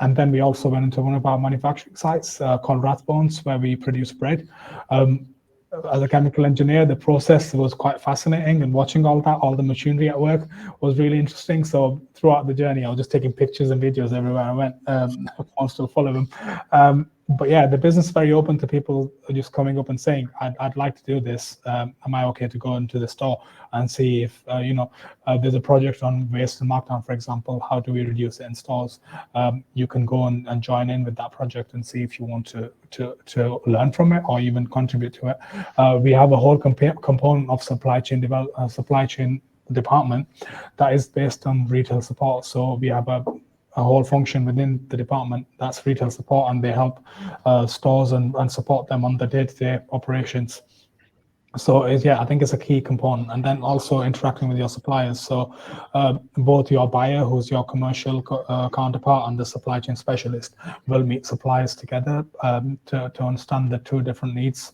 And then we also went into one of our manufacturing sites called Rathbones, where we produce bread. As a chemical engineer, the process was quite fascinating, and watching all the machinery at work was really interesting. So throughout the journey, I was just taking pictures and videos everywhere I went. I'm still full of them. But yeah, the business is very open to people just coming up and saying, I'd like to do this. Am I okay to go into the store and see if, there's a project on waste and markdown, for example, how do we reduce it in stores? You can go and join in with that project and see if you want to learn from it or even contribute to it. We have a whole component of supply chain department that is based on retail support. So we have a whole function within the department that's retail support, and they help stores and support them on the day-to-day operations. So I think it's a key component. And then also interacting with your suppliers. So both your buyer, who's your commercial counterpart, and the supply chain specialist will meet suppliers together to understand the 2 different needs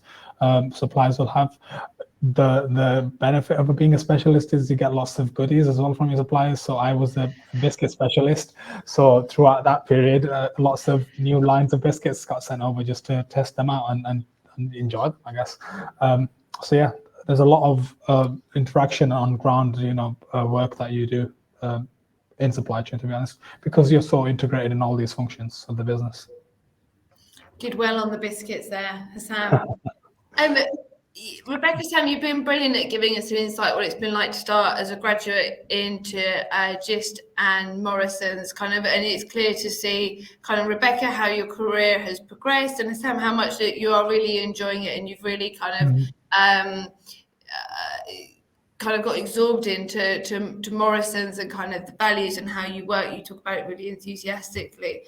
suppliers will have. The benefit of being a specialist is you get lots of goodies as well from your suppliers. So I was a biscuit specialist. So throughout that period, lots of new lines of biscuits got sent over just to test them out and enjoy them, I guess. So yeah, there's a lot of interaction on ground, work that you do in supply chain, to be honest, because you're so integrated in all these functions of the business. Did well on the biscuits there, Hassan. Rebecca, Sam, you've been brilliant at giving us an insight what it's been like to start as a graduate into Gist and Morrison's and it's clear to see Rebecca how your career has progressed, and Sam how much that you are really enjoying it, and you've really got absorbed into Morrison's and the values and how you work. You talk about it really enthusiastically.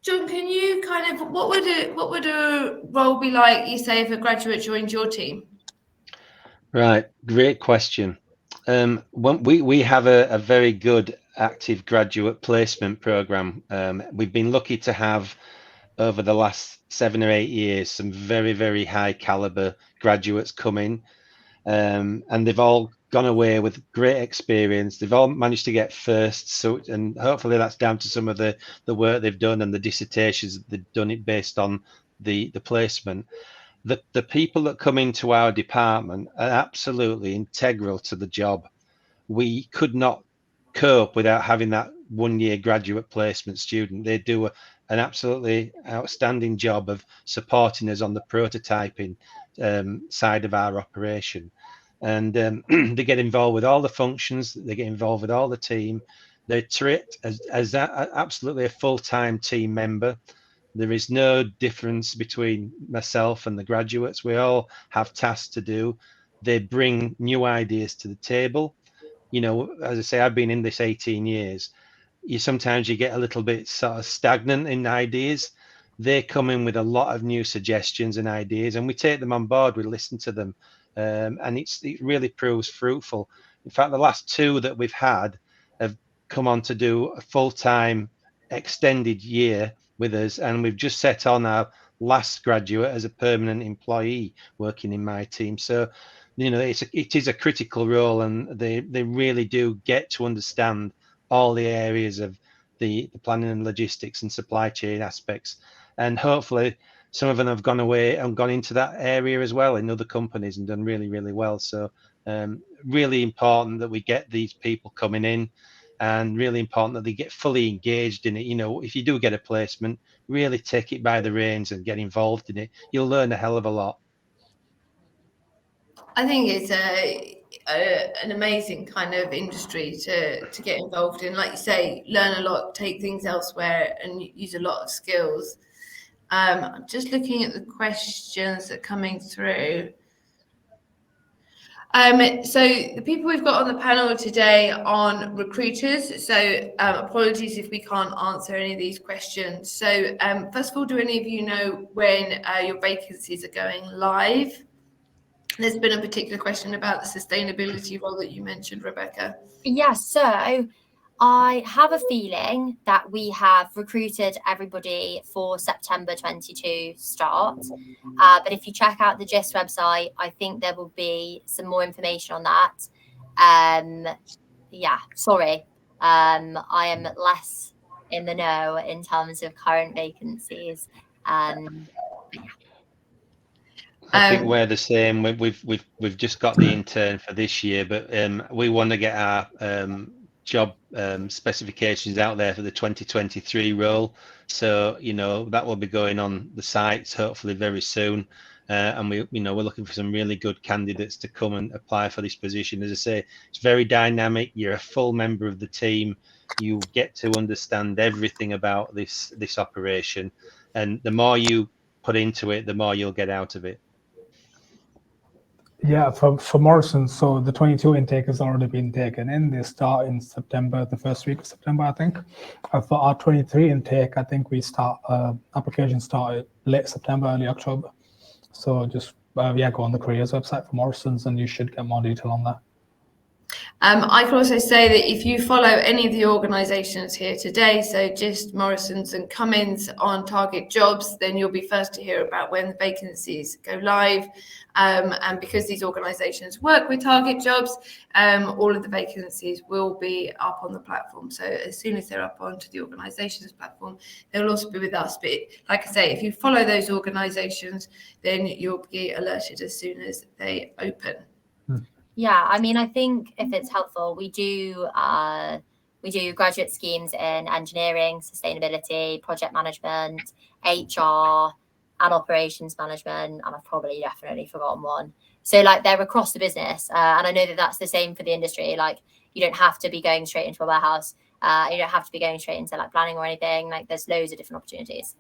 John, can you what would a role be like, you say, if a graduate joined your team? Right, great question. We have a very good active graduate placement program. We've been lucky to have, over the last 7 or 8 years, some very, very high caliber graduates come in. and they've all gone away with great experience. They've all managed to get first, so and hopefully that's down to some of the work they've done and the dissertations they've done it based on the placement. The people that come into our department are absolutely integral to the job. We could not cope without having that 1 year graduate placement student. They do an absolutely outstanding job of supporting us on the prototyping side of our operation. And they get involved with all the functions, they get involved with all the team. They're treated as absolutely a full-time team member. There is no difference between myself and the graduates. We all have tasks to do. They bring new ideas to the table. You know, as I say, I've been in this 18 years. Sometimes you get a little bit sort of stagnant in ideas. They come in with a lot of new suggestions and ideas, and we take them on board. We listen to them, and it really proves fruitful. In fact, the last two that we've had have come on to do a full-time extended year with us, and we've just set on our last graduate as a permanent employee working in my team. So, you know, it is a critical role, and they really do get to understand all the areas of the planning and logistics and supply chain aspects. And hopefully some of them have gone away and gone into that area as well in other companies and done really, really well. So really important that we get these people coming in, and really important that they get fully engaged in it. You know, if you do get a placement, really take it by the reins and get involved in it. You'll learn a hell of a lot. I think it's an amazing kind of industry to get involved in. Like you say, learn a lot, take things elsewhere, and use a lot of skills. I'm just looking at the questions that are coming through. So the people we've got on the panel today are recruiters. So apologies if we can't answer any of these questions. So first of all, do any of you know when your vacancies are going live? There's been a particular question about the sustainability role that you mentioned, Rebecca. Yes, so I have a feeling that we have recruited everybody for September 22 start. But if you check out the GIST website, I think there will be some more information on that. Yeah, sorry. I am less in the know in terms of current vacancies. Yeah. I think we're the same. We've just got the intern for this year, but we want to get our job specifications out there for the 2023 role. So, you know, that will be going on the sites hopefully very soon. And we're looking for some really good candidates to come and apply for this position. As I say, it's very dynamic. You're a full member of the team. You get to understand everything about this operation, and the more you put into it, the more you'll get out of it. Yeah, for Morrison, so the 22 intake has already been taken in. They start in September, the first week of September, I think. For our 23 intake, I think we start, applications started late September, early October. So just, go on the careers website for Morrison's and you should get more detail on that. I can also say that if you follow any of the organisations here today, so GIST, Morrison's and Cummins on Target Jobs, then you'll be first to hear about when the vacancies go live. And because these organisations work with Target Jobs, all of the vacancies will be up on the platform. So as soon as they're up onto the organisation's platform, they'll also be with us. But like I say, if you follow those organisations, then you'll be alerted as soon as they open. Yeah, I mean, I think if it's helpful, we do graduate schemes in engineering, sustainability, project management, HR, and operations management, and I've probably definitely forgotten one. So like they're across the business, and I know that that's the same for the industry. Like you don't have to be going straight into a warehouse. You don't have to be going straight into like planning or anything. Like there's loads of different opportunities.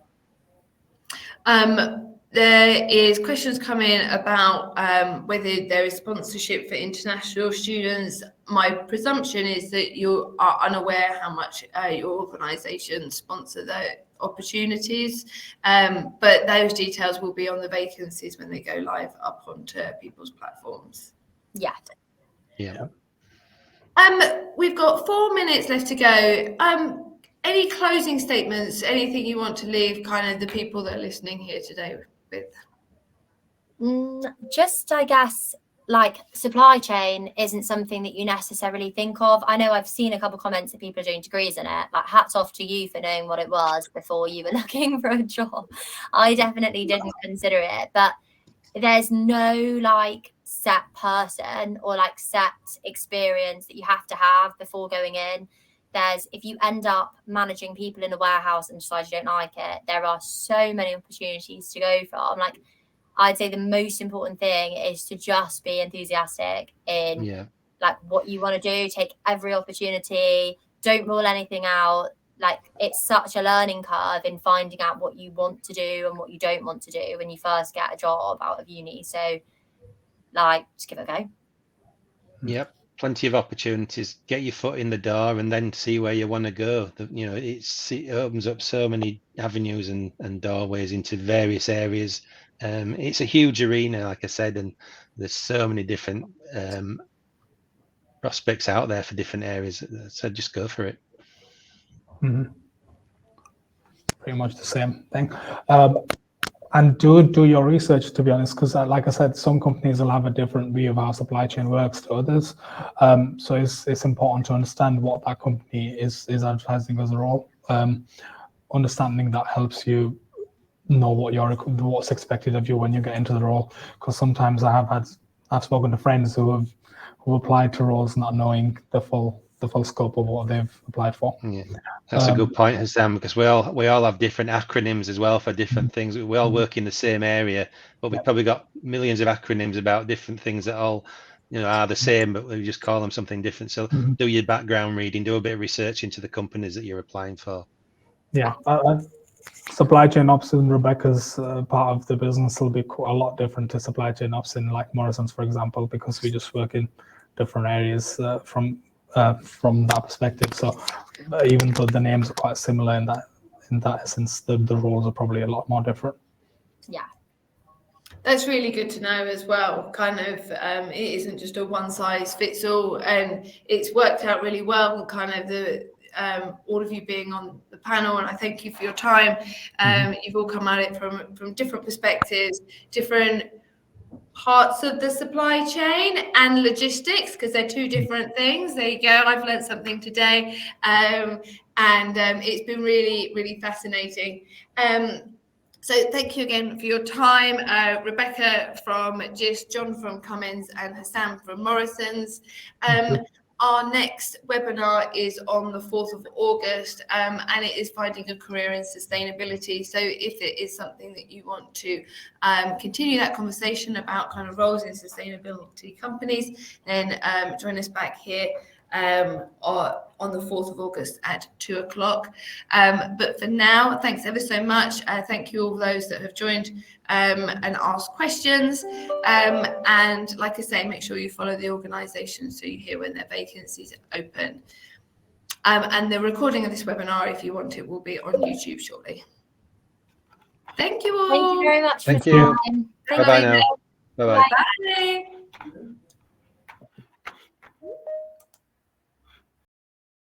There is questions coming about whether there is sponsorship for international students. My presumption is that you are unaware how much your organisation sponsor the opportunities, but those details will be on the vacancies when they go live up onto people's platforms. Yeah. We've got 4 minutes left to go. Any closing statements, anything you want to leave kind of the people that are listening here today with? Just, I guess, like supply chain isn't something that you necessarily think of. I know I've seen a couple of comments that people are doing degrees in it. Like, hats off to you for knowing what it was before you were looking for a job. I definitely didn't consider it, but there's no like set person or like set experience that you have to have before going in. If you end up managing people in a warehouse and decide you don't like it, there are so many opportunities to go from. Like, I'd say the most important thing is to just be enthusiastic in like what you want to do. Take every opportunity. Don't rule anything out. Like, it's such a learning curve in finding out what you want to do and what you don't want to do when you first get a job out of uni. So, like, just give it a go. Yep, plenty of opportunities. Get your foot in the door and then see where you want to go. You know, it opens up so many avenues and doorways into various areas. It's a huge arena, like I said, and there's so many different prospects out there for different areas. So just go for it. Mm-hmm. Pretty much the same thing. And do your research, to be honest, because like I said, some companies will have a different view of how supply chain works to others. So it's important to understand what that company is advertising as a role. Understanding that helps you know what's expected of you when you get into the role. Because sometimes I've spoken to friends who applied to roles not knowing the full scope of what they've applied for. Yeah, that's a good point, Sam, because we all have different acronyms as well for different things. We all work in the same area, but we've probably got millions of acronyms about different things that all, you know, are the same, but we just call them something different. So do your background reading, do a bit of research into the companies that you're applying for. Yeah, supply chain ops in Rebecca's part of the business will be a lot different to supply chain ops in like Morrison's, for example, because we just work in different areas from that perspective. So even though the names are quite similar in that essence, the roles are probably a lot more different. Yeah. That's really good to know as well. Kind of, it isn't just a one size fits all, and it's worked out really well. Kind of the all of you being on the panel, and I thank you for your time. You've all come at it from different perspectives, different parts of the supply chain and logistics, because they're two different things. There you go. I've learned something today, and it's been really, really fascinating. So thank you again for your time, Rebecca from GIST, John from Cummins, and Hassan from Morrison's. Our next webinar is on the 4th of August, and it is finding a career in sustainability. So if it is something that you want to continue that conversation about kind of roles in sustainability companies, then join us back here on the 4th of August at 2:00. But for now, thanks ever so much. Thank you all those that have joined and asked questions. And like I say, make sure you follow the organisation so you hear when their vacancies open. And the recording of this webinar, if you want it, will be on YouTube shortly. Thank you all. Thank you very much. Thank for you. time. Bye-bye now. Bye-bye. Bye.